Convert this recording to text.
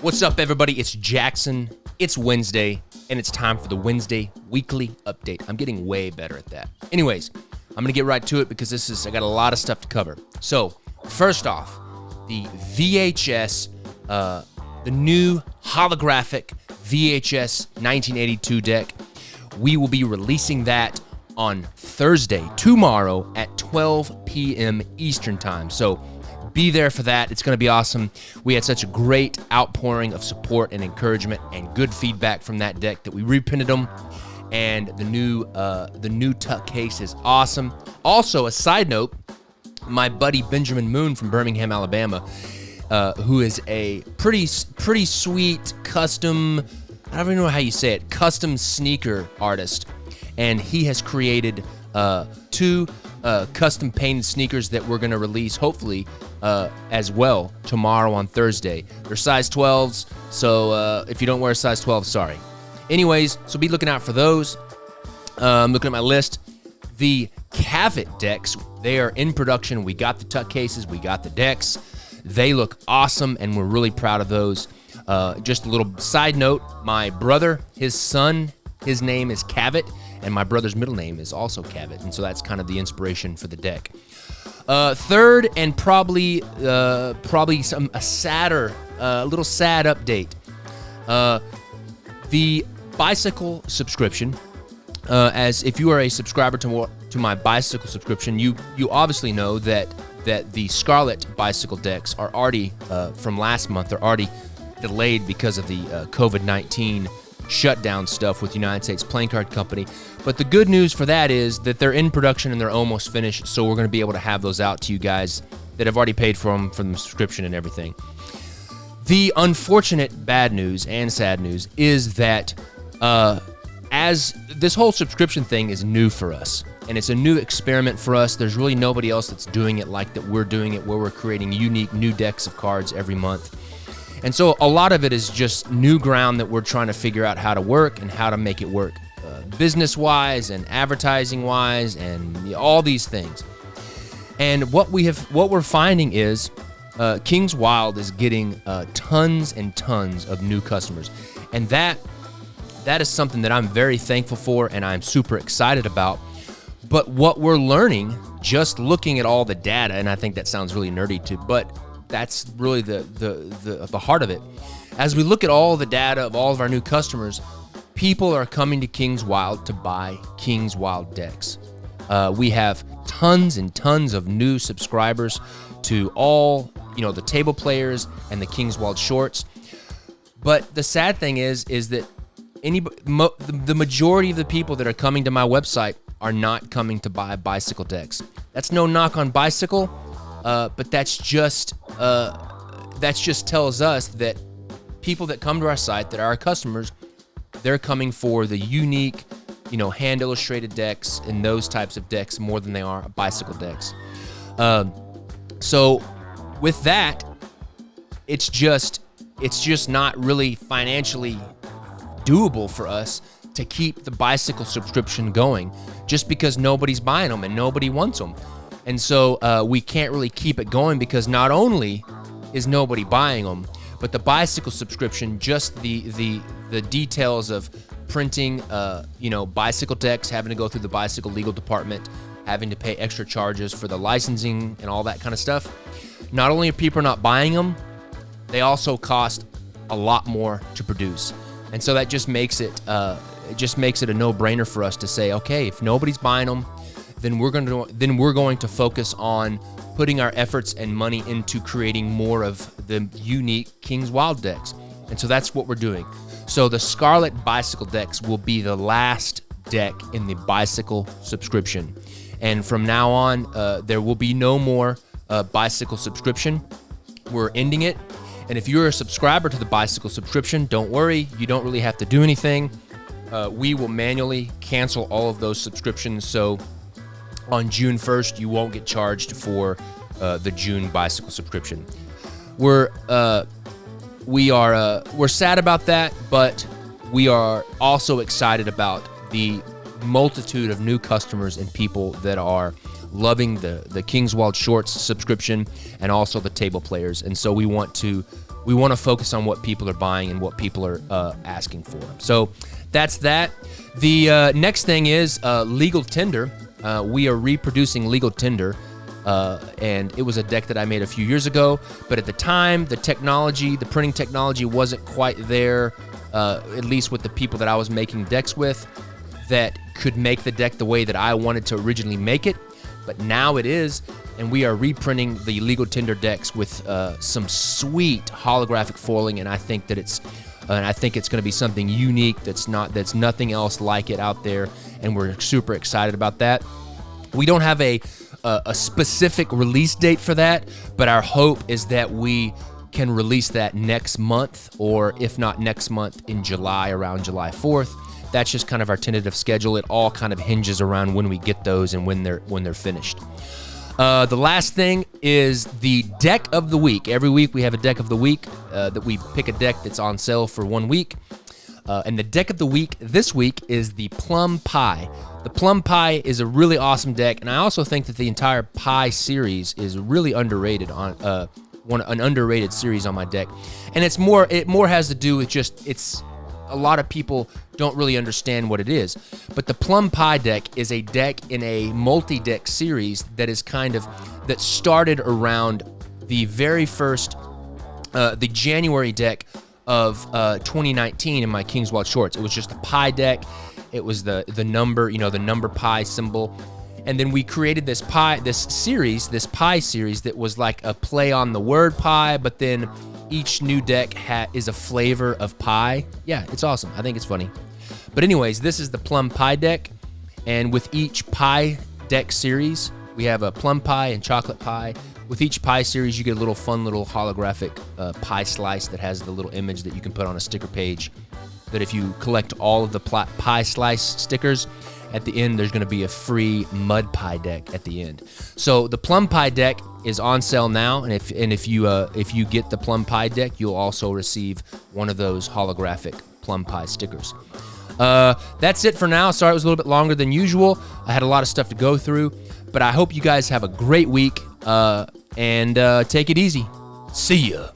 What's up, everybody? It's Jackson. It's Wednesday, and it's time for the Wednesday weekly update. I'm getting way better at that. Anyways, I'm going to get right to it because I got a lot of stuff to cover. So, first off, the VHS, the new holographic VHS 1982 deck. We will be releasing that on Thursday, tomorrow at 12 p.m. Eastern Time. So, be there for that. It's going to be awesome. We had such a great outpouring of support and encouragement and good feedback from that deck that we reprinted them. And the new tuck case is awesome. Also, a side note, my buddy Benjamin Moon from Birmingham, Alabama, who is a pretty sweet custom, I don't even know how you say it, custom sneaker artist. And he has created two custom painted sneakers that we're going to release, hopefully, as well tomorrow on Thursday. They're size 12s, so if you don't wear a size 12, sorry. Anyways, so be looking out for those. I'm looking at my list. The Cavett decks, they are in production. We got the tuck cases, we got the decks. They look awesome, and we're really proud of those. Just a little side note, my brother, his son, his name is Cavett, and my brother's middle name is also Cavett, and so that's kind of the inspiration for the deck. Third, and probably a sadder, little sad update. The bicycle subscription. As if you are a subscriber to my bicycle subscription, you obviously know that the Scarlet bicycle decks are already from last month. They're already delayed because of the COVID-19 shutdown stuff with United States Playing Card Company. But the good news for that is that they're in production and they're almost finished, so we're going to be able to have those out to you guys that have already paid for them from the subscription and everything. The unfortunate bad news and sad news is that as this whole subscription thing is new for us, and it's a new experiment for us. There's really nobody else that's doing it like that we're doing it, where we're creating unique new decks of cards every month. And so a lot of it is just new ground that we're trying to figure out how to work and how to make it work business-wise and advertising-wise and all these things. And what we're finding is King's Wild is getting tons and tons of new customers. And that is something that I'm very thankful for and I'm super excited about. But what we're learning, just looking at all the data, and I think that sounds really nerdy too, but that's really the heart of it. As we look at all the data of all of our new customers, people are coming to King's Wild to buy King's Wild decks. We have tons and tons of new subscribers to all, the table players and the King's Wild shorts. But the sad thing is that the majority of the people that are coming to my website are not coming to buy bicycle decks. That's no knock on bicycle, but that's just tells us that people that come to our site that are our customers, they're coming for the unique, hand illustrated decks and those types of decks more than they are bicycle decks. So with that, it's just not really financially doable for us to keep the bicycle subscription going just because nobody's buying them and nobody wants them. And so we can't really keep it going because not only is nobody buying them, but the bicycle subscription, just the details of printing, bicycle decks, having to go through the bicycle legal department, having to pay extra charges for the licensing and all that kind of stuff. Not only are people not buying them, they also cost a lot more to produce. And so that just makes it a no-brainer for us to say, okay, if nobody's buying them, then we're going to focus on putting our efforts and money into creating more of the unique King's Wild decks. And so that's what we're doing. So the Scarlet Bicycle decks will be the last deck in the bicycle subscription. And from now on, there will be no more bicycle subscription. We're ending it. And if you're a subscriber to the bicycle subscription, don't worry, you don't really have to do anything. We will manually cancel all of those subscriptions. So on June 1st, you won't get charged for the June bicycle subscription. We're sad about that, but we are also excited about the multitude of new customers and people that are loving the Kingswald Shorts subscription and also the table players. And so we want to focus on what people are buying and what people are asking for. So that's that. The next thing is Legal Tender. We are reproducing Legal Tender. And it was a deck that I made a few years ago, but at the time, the printing technology wasn't quite there, at least with the people that I was making decks with, that could make the deck the way that I wanted to originally make it. But now it is, and we are reprinting the Legal Tender decks with some sweet holographic foiling, and I think that it's going to be something unique that's nothing else like it out there, and we're super excited about that. We don't have a specific release date for that, but our hope is that we can release that next month, or if not next month, in July, around July 4th. That's just kind of our tentative schedule. It all kind of hinges around when we get those and when they're finished. The last thing is the deck of the week. Every week we have a deck of the week that we pick a deck that's on sale for 1 week. And the deck of the week this week is the Plum Pi. The Plum Pi is a really awesome deck, and I also think that the entire Pi series is really underrated an underrated series on my deck. And it more has to do with just a lot of people don't really understand what it is. But the Plum Pi deck is a deck in a multi-deck series that started around the very first the January deck of 2019 in my Kingswald Shorts. It was just a Pi deck. It was the number, the number Pi symbol. And then we created this Pi series that was like a play on the word pie, but then each new deck is a flavor of pie. Yeah, it's awesome. I think it's funny. But anyways, this is the Plum Pi deck. And with each Pi deck series, we have a Plum Pie and Chocolate Pie. With each Pi series, you get a fun little holographic pie slice that has the little image that you can put on a sticker page. That if you collect all of the pie slice stickers, at the end there's going to be a free mud pie deck at the end. So the Plum Pi deck is on sale now, and if you get the Plum Pi deck, you'll also receive one of those holographic Plum Pie stickers. That's it for now. Sorry it was a little bit longer than usual. I had a lot of stuff to go through, but I hope you guys have a great week and take it easy. See ya.